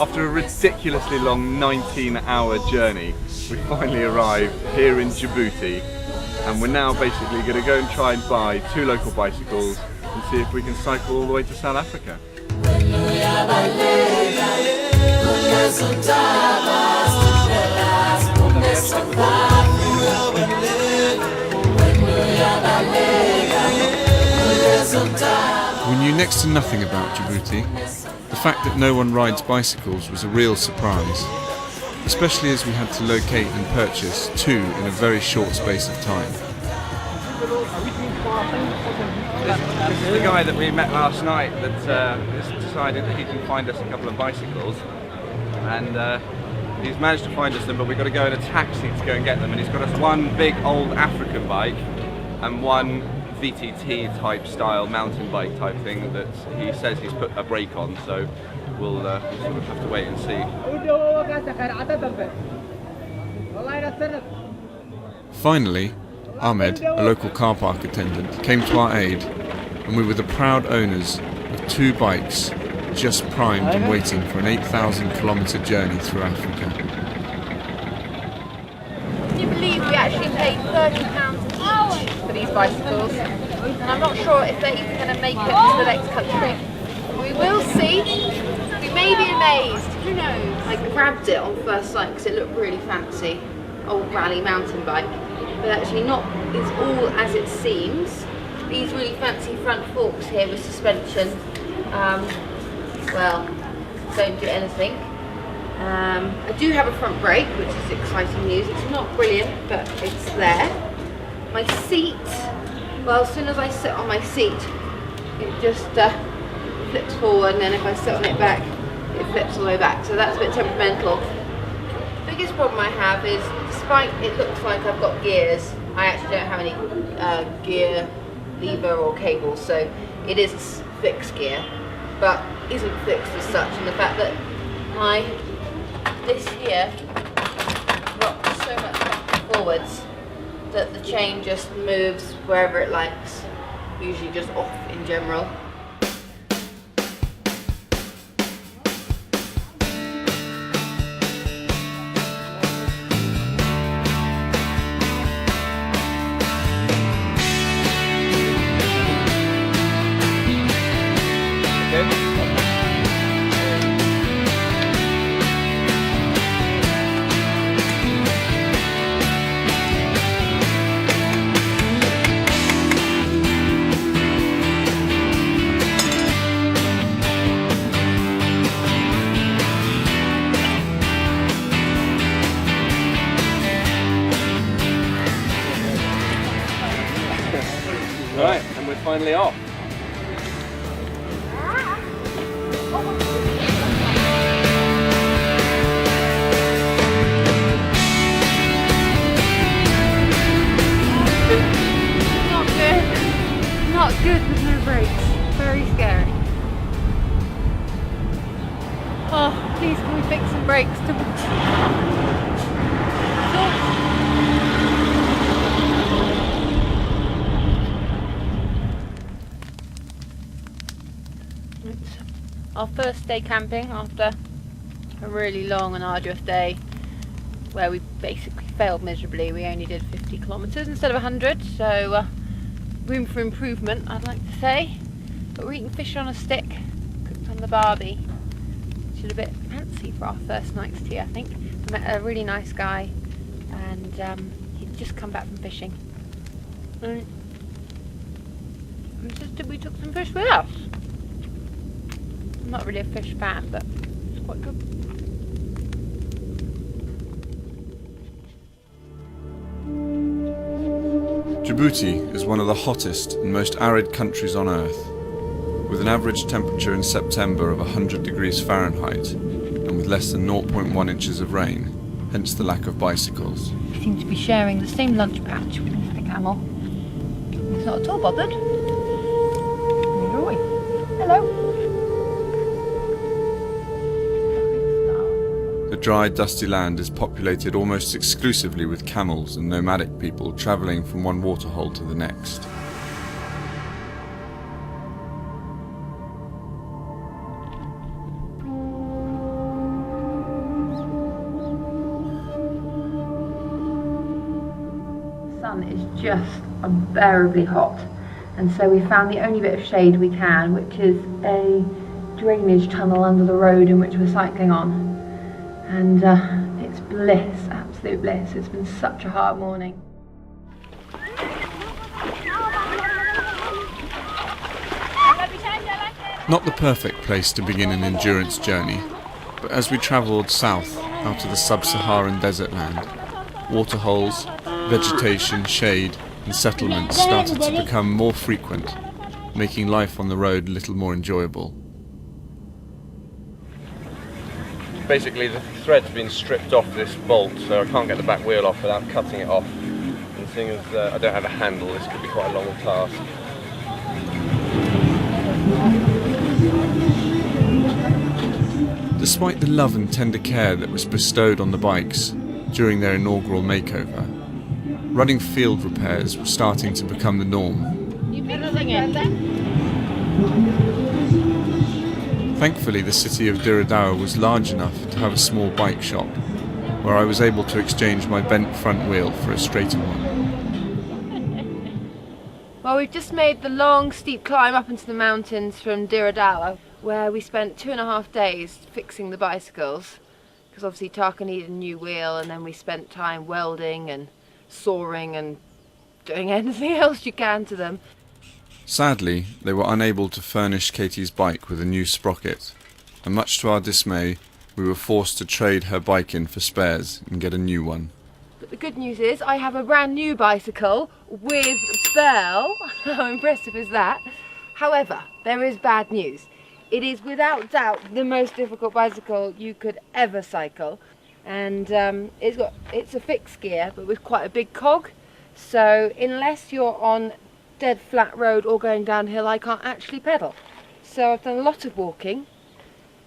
After a ridiculously long 19-hour journey, we finally arrived here in Djibouti, and we're now basically going to go and try and buy 2 local bicycles and see if we can cycle all the way to South Africa. We knew next to nothing about Djibouti. The fact that no one rides bicycles was a real surprise, especially as we had to locate and purchase 2 in a very short space of time. This is the guy that we met last night that has decided that he can find us a couple of bicycles, and he's managed to find us them, but we've got to go in a taxi to go and get them, and he's got us one big old African bike and one VTT type style mountain bike type thing that he says he's put a brake on, so we'll sort of have to wait and see. Finally, Ahmed, a local car park attendant, came to our aid, and we were the proud owners of 2 bikes just primed and waiting for an 8,000-kilometre journey through Africa. Can you believe we actually paid £30 each for these bicycles? And I'm not sure if they're even going to make it to the next country. We will see. We may be amazed. Who knows? I grabbed it on first sight because it looked really fancy. Old rally mountain bike. But actually not is all as it seems. These really fancy front forks here with suspension, well, don't do anything. I do have a front brake, which is exciting news. It's not brilliant, but it's there. My seat, well, as soon as I sit on my seat, it just flips forward, and then if I sit on it back, it flips all the way back. So that's a bit temperamental. The biggest problem I have is, despite it looks like I've got gears, I actually don't have any gear lever or cable, so it is fixed gear, but isn't fixed as such, and the fact that this here rocks so much back and forwards that the chain just moves wherever it likes, usually just off in general. Right, and we're finally off. Not good. Not good with no brakes. Very scary. Oh, please can we fix some brakes Our first day camping after a really long and arduous day where we basically failed miserably. We only did 50 kilometres instead of 100, so room for improvement, I'd like to say. But we're eating fish on a stick, cooked on the barbie, which is a bit fancy for our first night's tea, I think. We met a really nice guy, and he'd just come back from fishing. And we took some fish with us. I'm not really a fish fan, but it's quite good. Djibouti is one of the hottest and most arid countries on Earth, with an average temperature in September of 100 degrees Fahrenheit and with less than 0.1 inches of rain, hence the lack of bicycles. We seem to be sharing the same lunch patch with Mr. Camel. He's not at all bothered. Enjoy. Hello. The dry, dusty land is populated almost exclusively with camels and nomadic people travelling from one waterhole to the next. The sun is just unbearably hot, and so we found the only bit of shade we can, which is a drainage tunnel under the road in which we're cycling on, and it's bliss, absolute bliss. It's been such a hard morning. Not the perfect place to begin an endurance journey, but as we travelled south out of the sub-Saharan desert land, waterholes, vegetation, shade and settlements started to become more frequent, making life on the road a little more enjoyable. Basically the thread's been stripped off this bolt, so I can't get the back wheel off without cutting it off. And seeing as I don't have a handle, this could be quite a long task. Despite the love and tender care that was bestowed on the bikes during their inaugural makeover, running field repairs were starting to become the norm. Thankfully, the city of Diradawa was large enough to have a small bike shop, where I was able to exchange my bent front wheel for a straighter one. Well, we've just made the long, steep climb up into the mountains from Diradawa, where we spent 2.5 days fixing the bicycles, because obviously Taka needed a new wheel, and then we spent time welding and sawing and doing anything else you can to them. Sadly, they were unable to furnish Katie's bike with a new sprocket, and much to our dismay, we were forced to trade her bike in for spares and get a new one. But the good news is I have a brand new bicycle with bell. How impressive is that? However, there is bad news. It is without doubt the most difficult bicycle you could ever cycle, and it's a fixed gear but with quite a big cog, so unless you're on dead flat road or going downhill, I can't actually pedal. So I've done a lot of walking,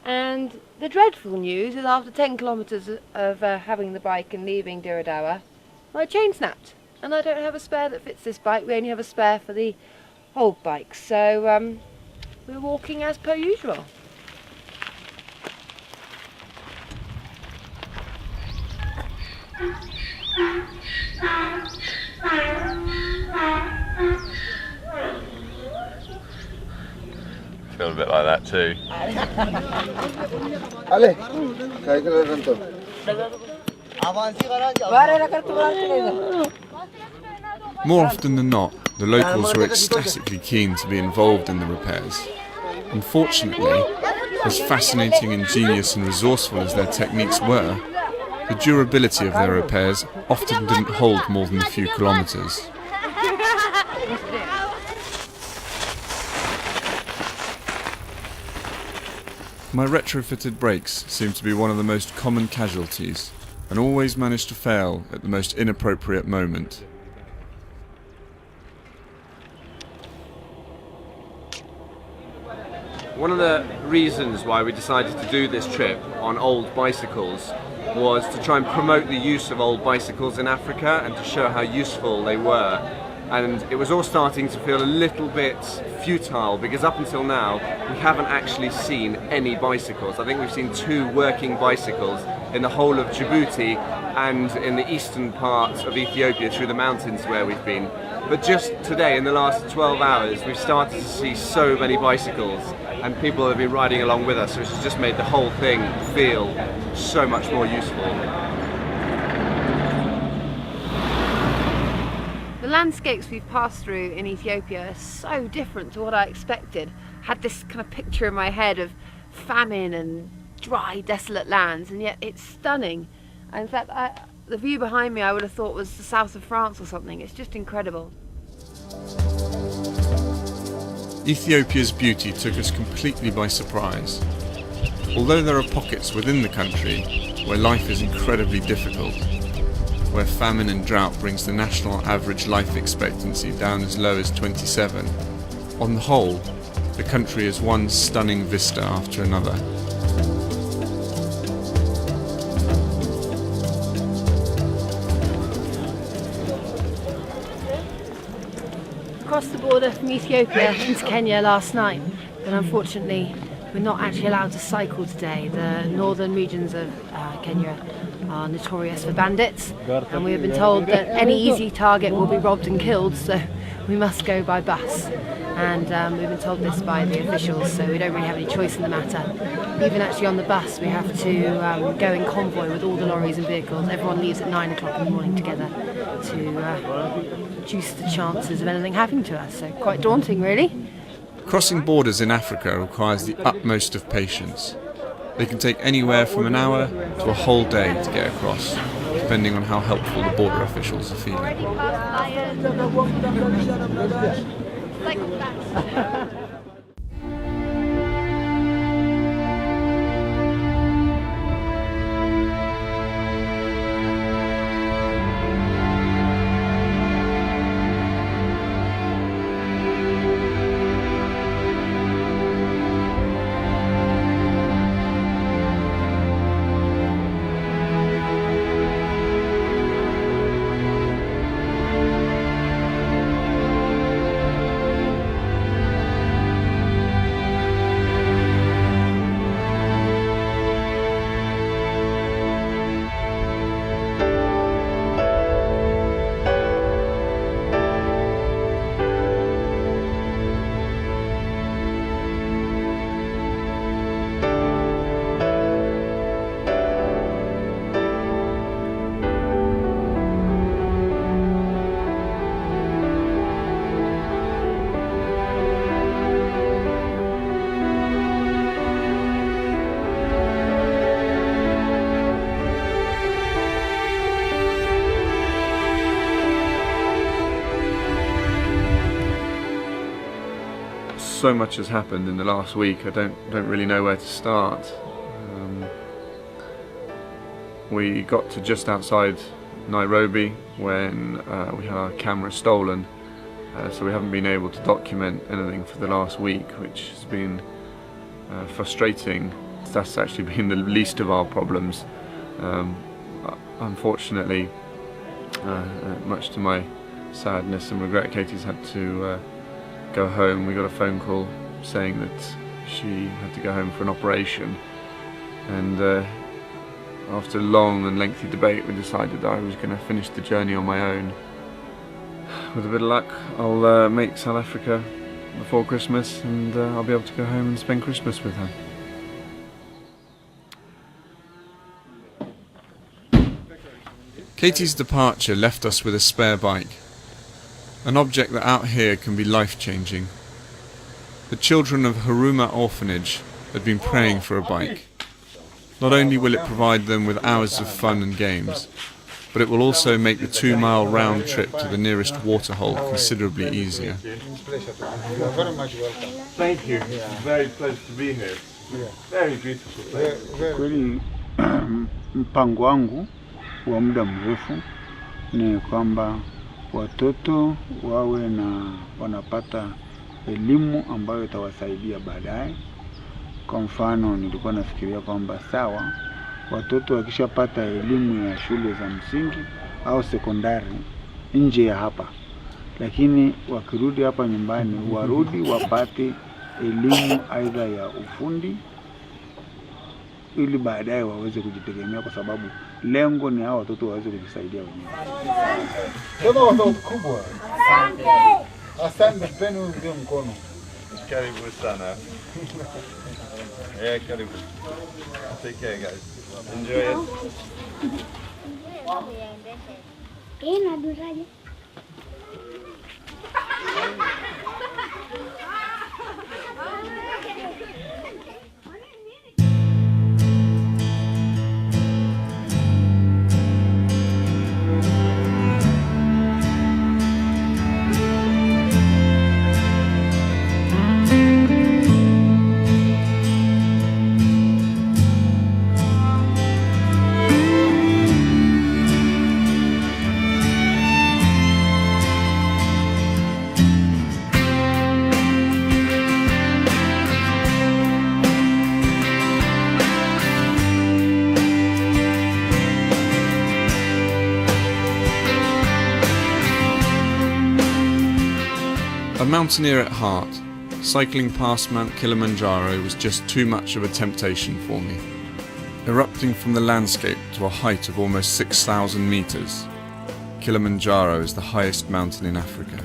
and the dreadful news is after 10 kilometres of having the bike and leaving Diradawa, my chain snapped and I don't have a spare that fits this bike. We only have a spare for the old bike, so we're walking as per usual. Feel a bit like that too. More often than not, the locals were ecstatically keen to be involved in the repairs. Unfortunately, as fascinating, ingenious and resourceful as their techniques were, the durability of their repairs often didn't hold more than a few kilometres. My retrofitted brakes seem to be one of the most common casualties, and always manage to fail at the most inappropriate moment. One of the reasons why we decided to do this trip on old bicycles was to try and promote the use of old bicycles in Africa and to show how useful they were. And it was all starting to feel a little bit futile because up until now we haven't actually seen any bicycles. I think we've seen 2 working bicycles in the whole of Djibouti and in the eastern part of Ethiopia through the mountains where we've been. But just today, in the last 12 hours, we've started to see so many bicycles and people have been riding along with us, which has just made the whole thing feel so much more useful. The landscapes we've passed through in Ethiopia are so different to what I expected. I had this kind of picture in my head of famine and dry, desolate lands, and yet it's stunning. In fact, the view behind me I would have thought was the south of France or something. It's just incredible. Ethiopia's beauty took us completely by surprise. Although there are pockets within the country where life is incredibly difficult, where famine and drought brings the national average life expectancy down as low as 27, on the whole, the country is one stunning vista after another. crossed the border from Ethiopia into Kenya last night, but unfortunately we're not actually allowed to cycle today. The northern regions of Kenya are notorious for bandits, and we have been told that any easy target will be robbed and killed, so we must go by bus. And we've been told this by the officials, so we don't really have any choice in the matter. Even actually on the bus, we have to go in convoy with all the lorries and vehicles. Everyone leaves at 9 o'clock in the morning together to reduce the chances of anything happening to us. So quite daunting, really. Crossing borders in Africa requires the utmost of patience. They can take anywhere from an hour to a whole day to get across, depending on how helpful the border officials are feeling. So much has happened in the last week, I don't really know where to start. We got to just outside Nairobi when we had our camera stolen, so we haven't been able to document anything for the last week, which has been frustrating. That's actually been the least of our problems. Unfortunately, much to my sadness and regret, Katie's had to go home. We got a phone call saying that she had to go home for an operation, and after long and lengthy debate we decided that I was going to finish the journey on my own. With a bit of luck I'll make South Africa before Christmas, and I'll be able to go home and spend Christmas with her. Katie's departure left us with a spare bike. An object that out here can be life-changing. The children of Huruma Orphanage had been praying for a bike. Not only will it provide them with hours of fun and games, but it will also make the 2-mile round trip to the nearest waterhole considerably easier. Thank you. It's very pleasant to be here. Very beautiful place. Kweli mpango wangu wa muda mrefu ni kwamba watoto wawe wanapata elimu ambayo itawasaidia baadaye. Kwa mfano nilikuwa nafikiria kwamba sawa, watoto wakishapata elimu ya shule za msingi au sekondari nje ya hapa, lakini wakirudi hapa nyumbani warudi wapate elimu aidha ya ufundi, ili baadaye waweze kujitegemea, kwa sababu lengo ni hao watoto waweze kujisaidia wenyewe. Kama watoto kubwa. Asante. Asante, peni uje mkono. Karibu sana. Yeah, karibu. Take care, guys. Enjoy it. A mountaineer at heart, cycling past Mount Kilimanjaro was just too much of a temptation for me. Erupting from the landscape to a height of almost 6,000 meters, Kilimanjaro is the highest mountain in Africa.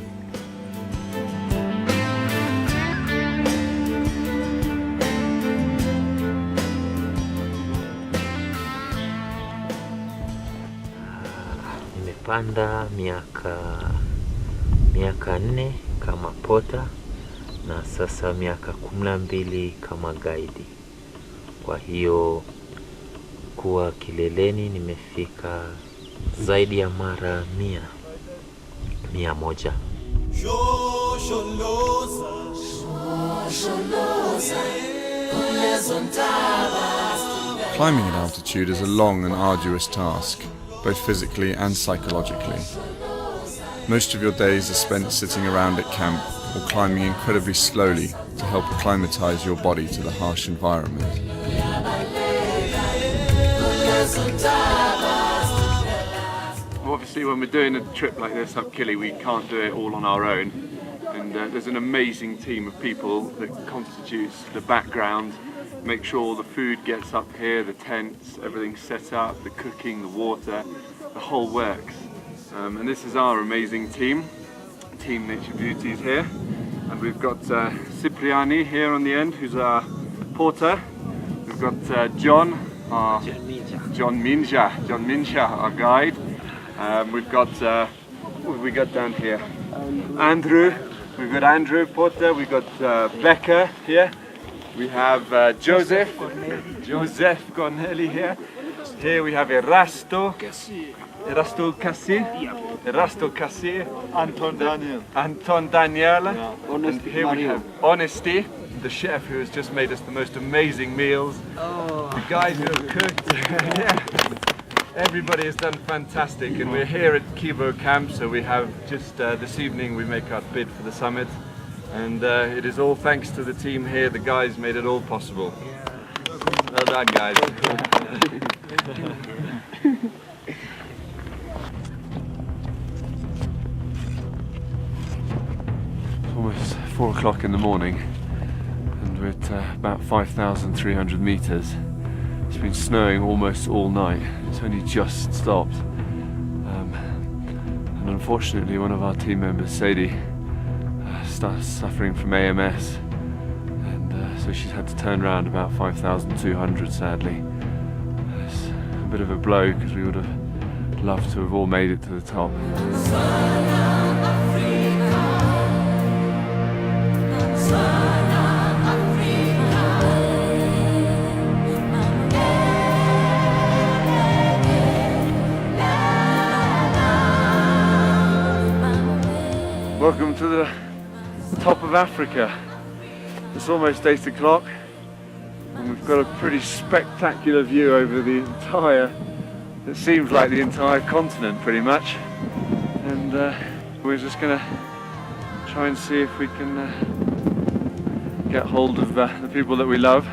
Nimepanda miaka 4 kama pota na sasa miaka 12 kama guide. Kwa hiyo kuwa kileleni nimefika zaidi ya mara 100. Climbing at altitude is a long and arduous task, both physically and psychologically. Most of your days are spent sitting around at camp or climbing incredibly slowly to help acclimatise your body to the harsh environment. Obviously when we're doing a trip like this up Kili, we can't do it all on our own, and there's an amazing team of people that constitutes the background, make sure all the food gets up here, the tents, everything's set up, the cooking, the water, the whole works. And this is our amazing team, Team Nature Beauties here, and we've got Cipriani here on the end, who's our porter. We've got John Minja, our guide. We've got what have we got down here? Andrew. We've got Andrew porter. We've got Becca here. We have Joseph Corneli here. Here we have Erasto Cassi, Anton Daniel, and here we have Honesty, the chef who has just made us the most amazing meals. The guys who have cooked. Yeah. Everybody has done fantastic, and we're here at Kibo Camp, so we have just this evening we make our bid for the summit, and it is all thanks to the team here. The guys made it all possible. Well done, guys. Almost 4 o'clock in the morning, and we're at about 5,300 meters. It's been snowing almost all night. It's only just stopped. And unfortunately one of our team members, Sadie, starts suffering from AMS, and so she's had to turn around about 5,200 sadly. It's a bit of a blow because we would have loved to have all made it to the top. Welcome to the top of Africa. It's almost 8 o'clock and we've got a pretty spectacular view over the entire, it seems like the entire continent pretty much. And we're just going to try and see if we can get hold of the people that we love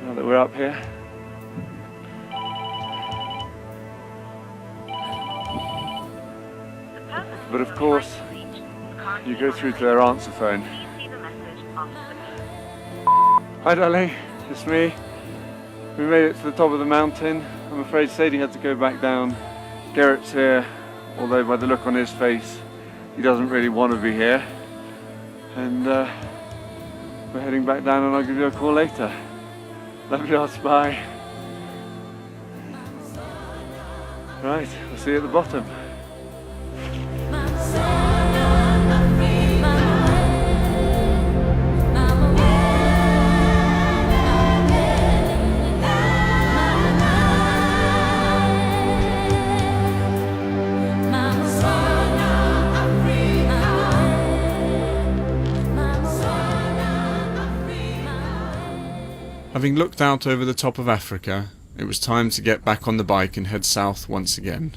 now that we're up here. But of course, you go through to their answer phone. Hi darling, it's me. We made it to the top of the mountain. I'm afraid Sadie had to go back down. Garrett's here, although by the look on his face, he doesn't really want to be here. And we're heading back down, and I'll give you a call later. Love you lots, bye. Right, I'll see you at the bottom. Having looked out over the top of Africa, it was time to get back on the bike and head south once again.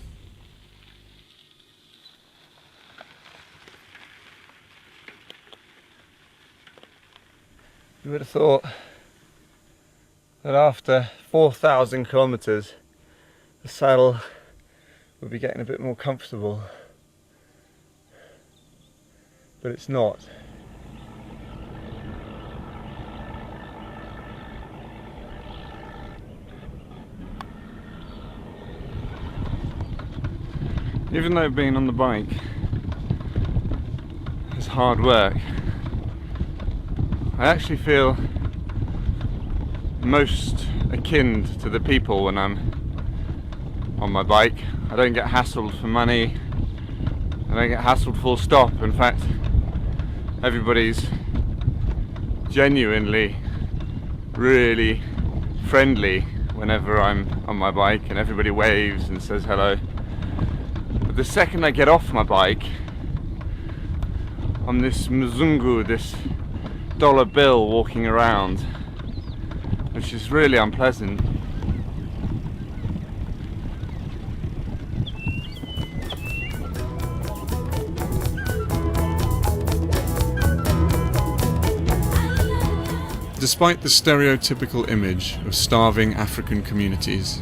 You would have thought that after 4,000 kilometers, the saddle would be getting a bit more comfortable. but it's not. Even though being on the bike is hard work, I actually feel most akin to the people when I'm on my bike. I don't get hassled for money, I don't get hassled full stop. In fact, everybody's genuinely really friendly whenever I'm on my bike, and everybody waves and says hello. But the second I get off my bike, I'm this mzungu, this dollar bill walking around, which is really unpleasant. Despite the stereotypical image of starving African communities,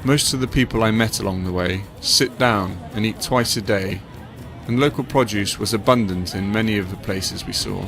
most of the people I met along the way sit down and eat twice a day, and local produce was abundant in many of the places we saw.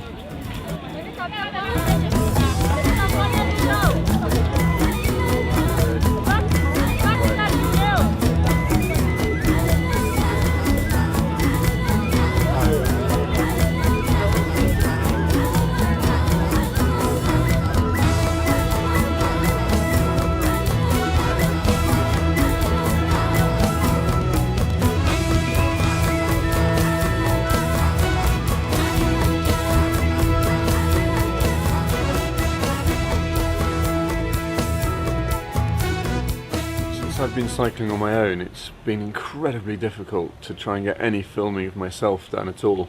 I've been cycling on my own, it's been incredibly difficult to try and get any filming of myself done at all,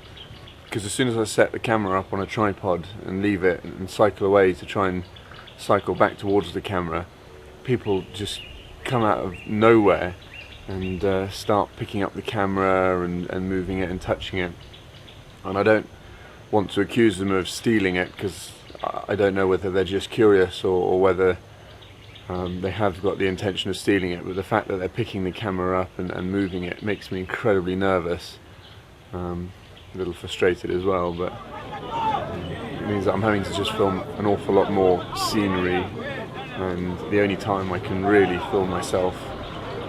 because as soon as I set the camera up on a tripod and leave it and cycle away to try and cycle back towards the camera, people just come out of nowhere and start picking up the camera and moving it and touching it, and I don't want to accuse them of stealing it, because I don't know whether they're just curious or whether they have got the intention of stealing it, but the fact that they're picking the camera up and moving it makes me incredibly nervous, a little frustrated as well, but it means that I'm having to just film an awful lot more scenery, and the only time I can really film myself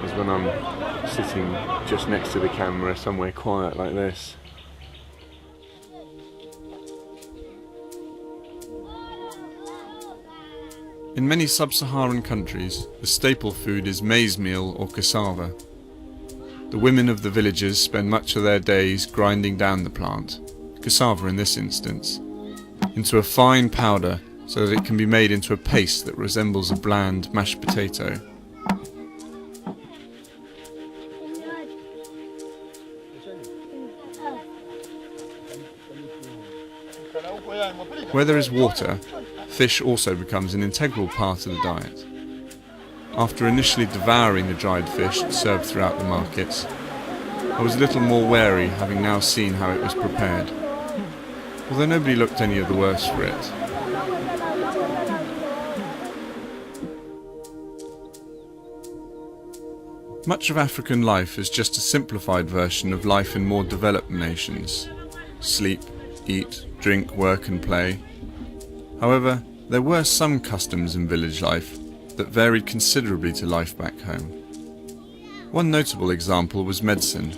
is when I'm sitting just next to the camera somewhere quiet like this. In many sub-Saharan countries, the staple food is maize meal or cassava. The women of the villages spend much of their days grinding down the plant, cassava in this instance, into a fine powder so that it can be made into a paste that resembles a bland mashed potato. Where there is water, fish also becomes an integral part of the diet. After initially devouring the dried fish served throughout the markets, I was a little more wary, having now seen how it was prepared, although nobody looked any of the worse for it. Much of African life is just a simplified version of life in more developed nations. Sleep, eat, drink, work and play. However, there were some customs in village life that varied considerably to life back home. One notable example was medicine.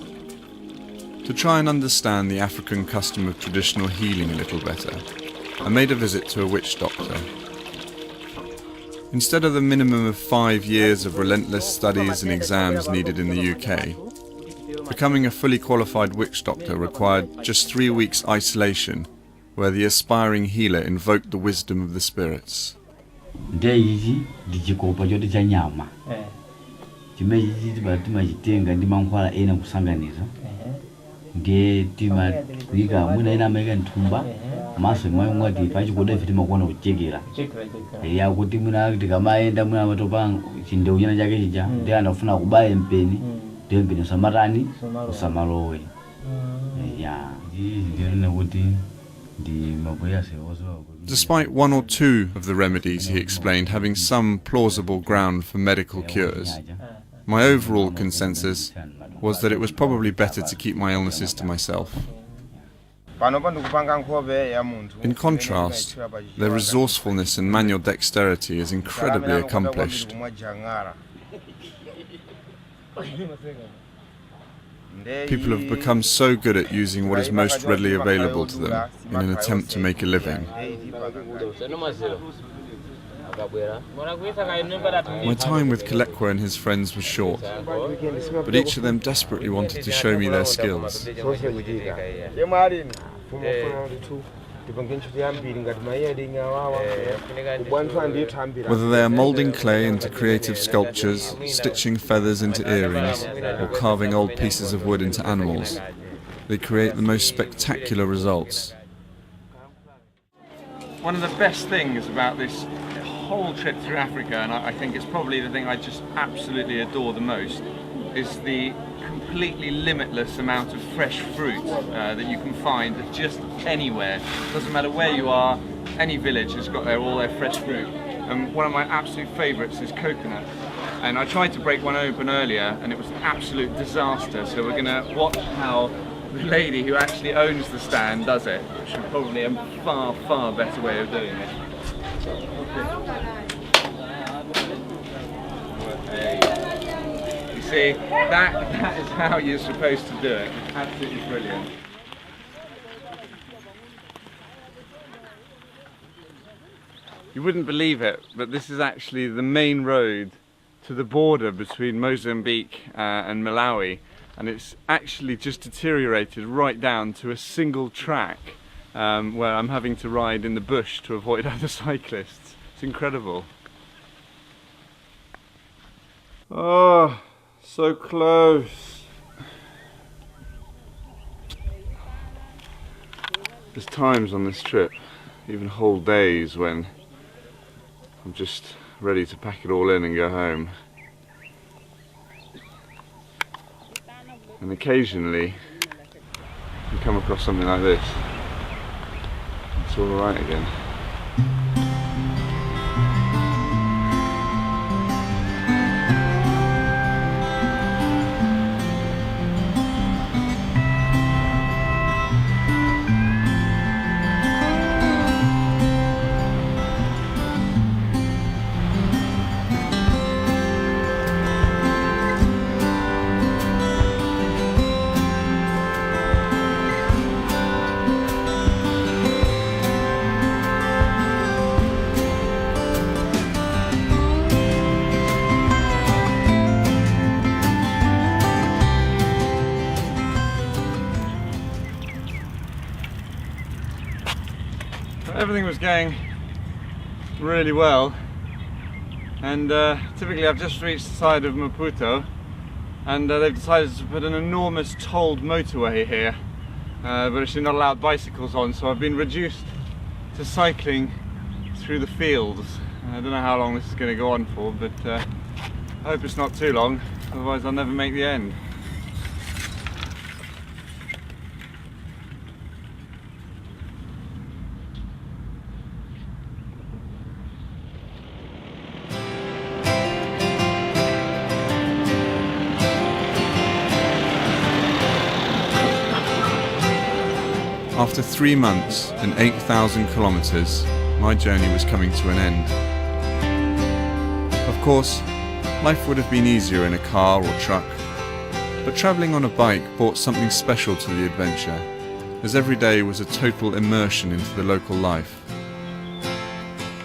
To try and understand the African custom of traditional healing a little better, I made a visit to a witch doctor. Instead of the minimum of 5 years of relentless studies and exams needed in the UK, becoming a fully qualified witch doctor required just 3 weeks isolation, where the aspiring healer invoked the wisdom of the spirits. Despite 1 or 2 of the remedies he explained having some plausible ground for medical cures, my overall consensus was that it was probably better to keep my illnesses to myself. In contrast, their resourcefulness and manual dexterity is incredibly accomplished. People have become so good at using what is most readily available to them in an attempt to make a living. My time with Kilekwa and his friends was short, but each of them desperately wanted to show me their skills. Whether they are moulding clay into creative sculptures, stitching feathers into earrings, or carving old pieces of wood into animals, they create the most spectacular results. One of the best things about this whole trip through Africa, and I think it's probably the thing I just absolutely adore the most, is the completely limitless amount of fresh fruit that you can find just anywhere. Doesn't matter where you are, any village has got all their fresh fruit. And one of my absolute favourites is coconut. And I tried to break one open earlier and it was an absolute disaster, so we're going to watch how the lady who actually owns the stand does it, which is probably a far, far better way of doing it. You see, that is how you're supposed to do it. It's absolutely brilliant. You wouldn't believe it, but this is actually the main road to the border between Mozambique and Malawi, and it's actually just deteriorated right down to a single track where I'm having to ride in the bush to avoid other cyclists. It's incredible. Oh, so close. There's times on this trip, even whole days, when I'm just ready to pack it all in and go home. And occasionally you come across something like this. It's all right again. Everything was going really well, and typically I've just reached the side of Maputo, and they've decided to put an enormous tolled motorway here, but actually not allowed bicycles on, so I've been reduced to cycling through the fields. I don't know how long this is going to go on for, but I hope it's not too long, otherwise I'll never make the end. After 3 months and 8,000 kilometers, my journey was coming to an end. Of course, life would have been easier in a car or truck, but travelling on a bike brought something special to the adventure, as every day was a total immersion into the local life.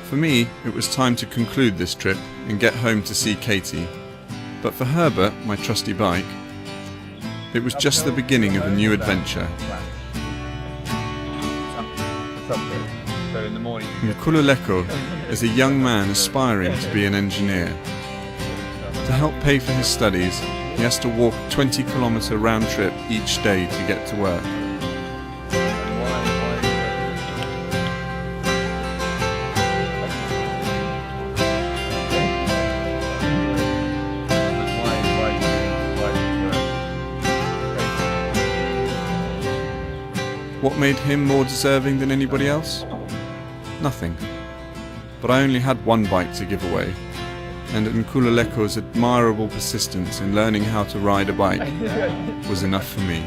For me, it was time to conclude this trip and get home to see Katie, but for Herbert, my trusty bike, it was just the beginning of a new adventure. Nkululeko is a young man aspiring to be an engineer. To help pay for his studies, he has to walk a 20-kilometer round trip each day to get to work. What made him more deserving than anybody else? Nothing. But I only had one bike to give away, and Nkululeko's admirable persistence in learning how to ride a bike was enough for me.